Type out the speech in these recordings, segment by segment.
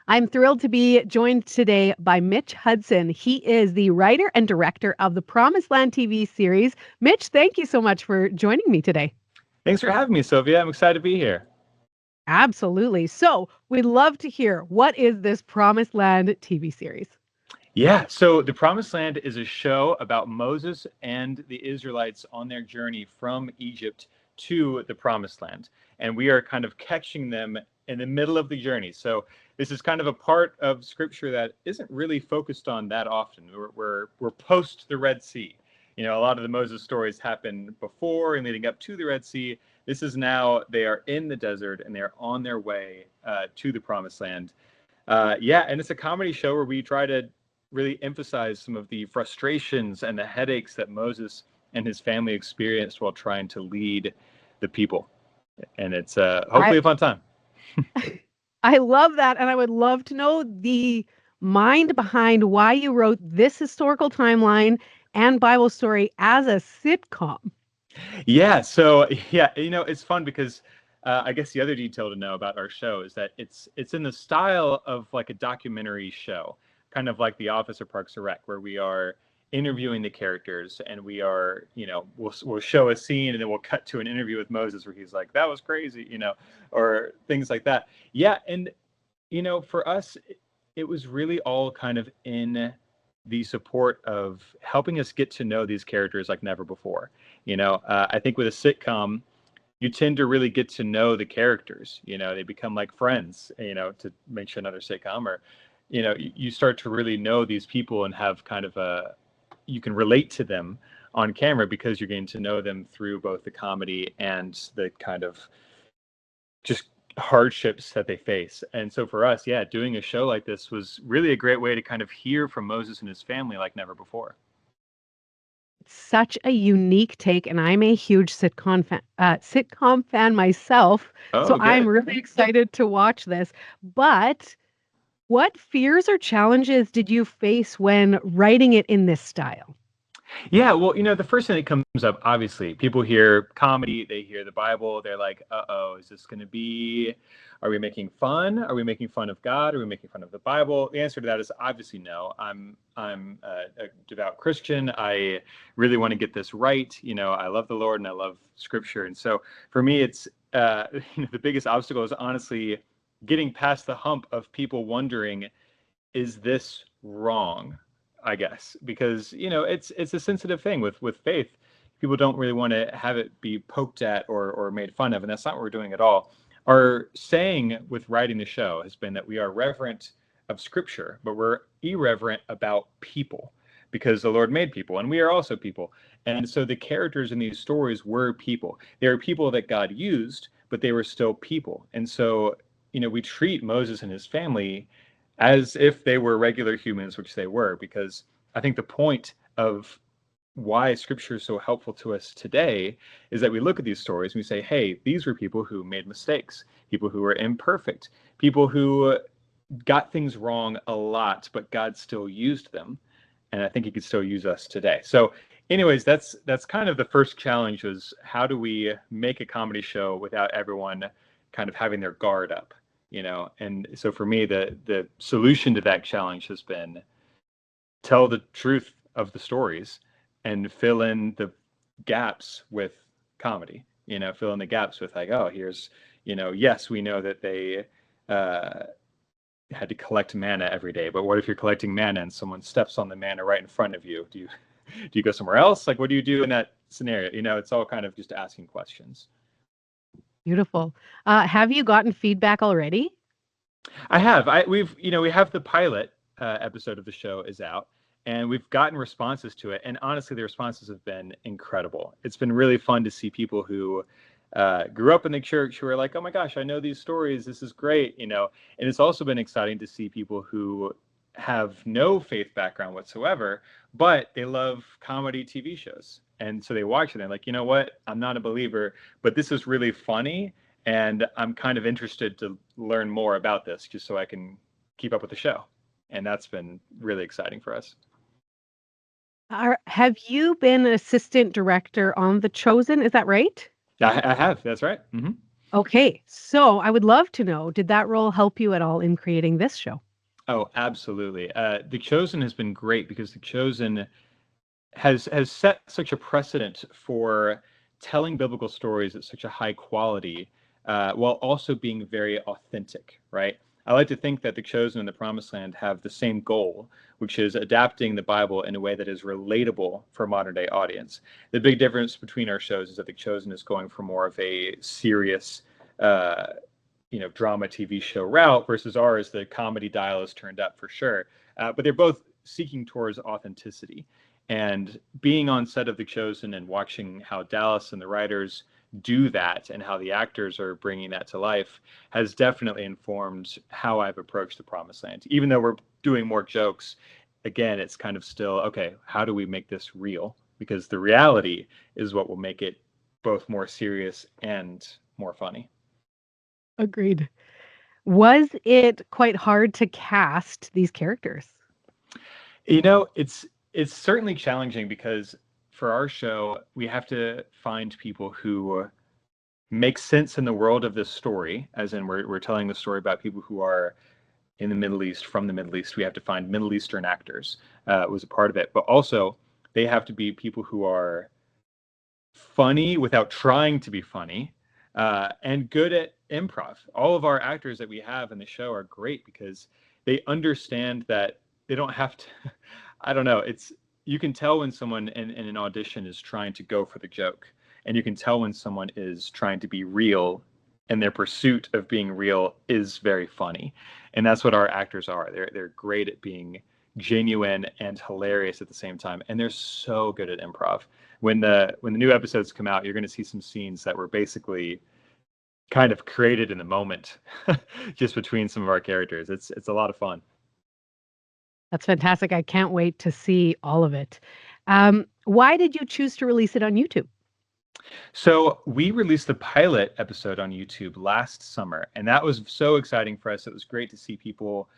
I'm thrilled to be joined today by Mitch Hudson. He is the writer and director of the Promised Land TV series. Mitch, thank you so much for joining me today. Thanks for having me, Sylvia. I'm excited to be here. Absolutely. So, we'd love to hear, what is this Promised Land TV series? Yeah, so The Promised Land is a show about Moses and the Israelites on their journey from Egypt to the Promised Land. And we are kind of catching them in the middle of the journey. So this is kind of a part of scripture that isn't really focused on that often. We're post the Red Sea. You know, a lot of the Moses stories happen before and leading up to the Red Sea. This is now they are in the desert and they're on their way to the Promised Land. And it's a comedy show where we try to really emphasize some of the frustrations and the headaches that Moses and his family experienced while trying to lead the people. And it's hopefully a fun time. I love that. And I would love to know the mind behind why you wrote this historical timeline and Bible story as a sitcom. Yeah, so it's fun because I guess the other detail to know about our show is that it's in the style of like a documentary show, kind of like The Office or Parks and Rec, where we are interviewing the characters and we are, we'll show a scene and then we'll cut to an interview with Moses where he's like, that was crazy, or things like that. Yeah, and for us, it was really all kind of in the support of helping us get to know these characters like never before. I think with a sitcom, you tend to really get to know the characters. They become like friends, to mention another sitcom, or, you start to really know these people and have kind of you can relate to them on camera because you're getting to know them through both the comedy and the kind of just hardships that they face. And so for us, doing a show like this was really a great way to kind of hear from Moses and his family like never before. Such a unique take, and I'm a huge sitcom fan myself, so Oh, I'm good. really excited to watch this. But what fears or challenges did you face when writing it in this style? Yeah, well, the first thing that comes up, obviously, people hear comedy, they hear the Bible, they're like, uh-oh, is this going to be, are we making fun? Are we making fun of God? Are we making fun of the Bible? The answer to that is obviously no. I'm a devout Christian. I really want to get this right. I love the Lord and I love Scripture. And so for me, it's the biggest obstacle is honestly getting past the hump of people wondering, is this wrong? I guess, because it's a sensitive thing with faith. People don't really want to have it be poked at or made fun of, and that's not what we're doing at all. Our saying with writing the show has been that we are reverent of Scripture, but we're irreverent about people because the Lord made people, and we are also people. And so the characters in these stories were people. They were people that God used, but they were still people. And so we treat Moses and his family as if they were regular humans, which they were, because I think the point of why Scripture is so helpful to us today is that we look at these stories and we say, hey, these were people who made mistakes, people who were imperfect, people who got things wrong a lot, but God still used them. And I think he could still use us today. So anyways, that's kind of the first challenge, was how do we make a comedy show without everyone kind of having their guard up? And so for me, the solution to that challenge has been tell the truth of the stories and fill in the gaps with comedy. Fill in the gaps with like, oh, here's, yes, we know that they had to collect manna every day, but what if you're collecting manna and someone steps on the manna right in front of you? Do you go somewhere else? Like, what do you do in that scenario? It's all kind of just asking questions. Beautiful. Have you gotten feedback already? I have. We have the pilot episode of the show is out, and we've gotten responses to it. And honestly, the responses have been incredible. It's been really fun to see people who grew up in the church who are like, oh my gosh, I know these stories. This is great. And it's also been exciting to see people who have no faith background whatsoever, but they love comedy TV shows. And so they watch it and they're like, you know what? I'm not a believer, but this is really funny. And I'm kind of interested to learn more about this just so I can keep up with the show. And that's been really exciting for us. Have you been assistant director on The Chosen? Is that right? I have. That's right. Mm-hmm. Okay, so I would love to know, did that role help you at all in creating this show? Oh, absolutely. The Chosen has been great because The Chosen has set such a precedent for telling biblical stories at such a high quality, while also being very authentic, right? I like to think that The Chosen and The Promised Land have the same goal, which is adapting the Bible in a way that is relatable for a modern day audience. The big difference between our shows is that The Chosen is going for more of a serious, uh, drama TV show route versus ours, the comedy dial is turned up for sure. But they're both seeking towards authenticity. And being on set of The Chosen and watching how Dallas and the writers do that and how the actors are bringing that to life has definitely informed how I've approached The Promised Land. Even though we're doing more jokes, again, it's kind of still, okay, how do we make this real? Because the reality is what will make it both more serious and more funny. Agreed. Was it quite hard to cast these characters? It's certainly challenging because for our show, we have to find people who make sense in the world of this story, as in we're telling the story about people who are in the Middle East, from the Middle East. We have to find Middle Eastern actors, was a part of it. But also, they have to be people who are funny without trying to be funny, and good at improv. All of our actors that we have in the show are great because they understand that they don't have to. I don't know. You can tell when someone in an audition is trying to go for the joke, and you can tell when someone is trying to be real, and their pursuit of being real is very funny, and that's what our actors are. They're great at being genuine and hilarious at the same time, and they're so good at improv. When the new episodes come out, you're going to see some scenes that were basically kind of created in the moment, just between some of our characters. It's a lot of fun. That's fantastic. I can't wait to see all of it. Why did you choose to release it on YouTube? So we released the pilot episode on YouTube last summer, and that was so exciting for us. It was great to see people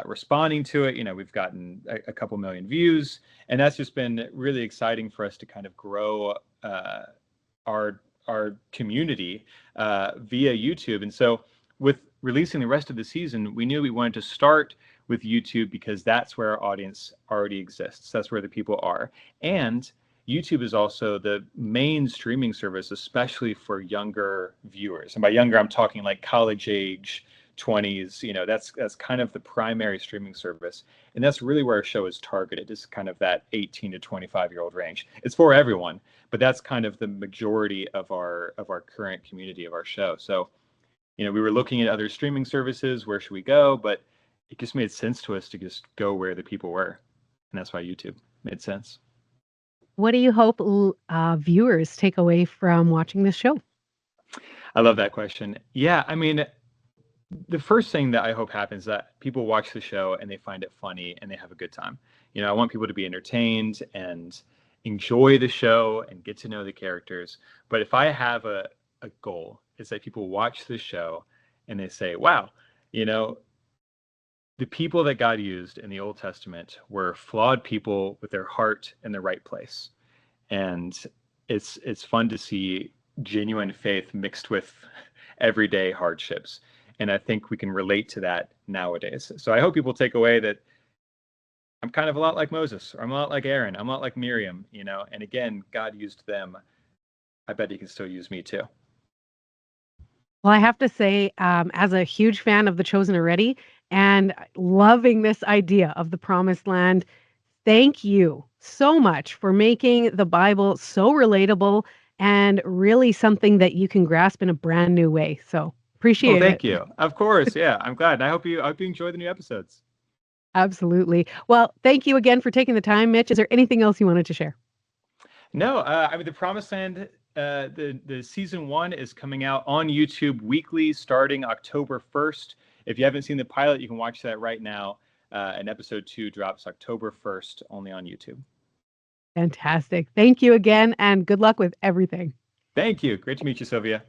responding to it. We've gotten a couple million views, and that's just been really exciting for us to kind of grow our community via YouTube. And so with releasing the rest of the season, we knew we wanted to start with YouTube because that's where our audience already exists. That's where the people are. And YouTube is also the main streaming service, especially for younger viewers. And by younger, I'm talking like college age, 20s. That's kind of the primary streaming service, and that's really where our show is targeted. Is kind of that 18 to 25-year-old range. It's for everyone, but that's kind of the majority of our current community of our show. So, we were looking at other streaming services. Where should we go? But it just made sense to us to just go where the people were, and that's why YouTube made sense. What do you hope viewers take away from watching this show? I love that question. Yeah, I mean, the first thing that I hope happens is that people watch the show and they find it funny and they have a good time. I want people to be entertained and enjoy the show and get to know the characters. But if I have a goal, it's that people watch the show and they say, wow, the people that God used in the Old Testament were flawed people with their heart in the right place. And it's fun to see genuine faith mixed with everyday hardships. And I think we can relate to that nowadays. So I hope people take away that I'm kind of a lot like Moses, or I'm a lot like Aaron, I'm a lot like Miriam, and again, God used them. I bet he can still use me too. Well, I have to say, as a huge fan of The Chosen already and loving this idea of the Promised Land, thank you so much for making the Bible so relatable and really something that you can grasp in a brand new way. So Oh, appreciate thank it. you. Of course. Yeah, I'm glad. And I hope you enjoy the new episodes. Absolutely. Well, thank you again for taking the time, Mitch. Is there anything else you wanted to share? No, I mean, the Promised Land, the season 1 is coming out on YouTube weekly starting October 1st. If you haven't seen the pilot, you can watch that right now. And episode 2 drops October 1st only on YouTube. Fantastic. Thank you again, and good luck with everything. Thank you. Great to meet you, Sylvia.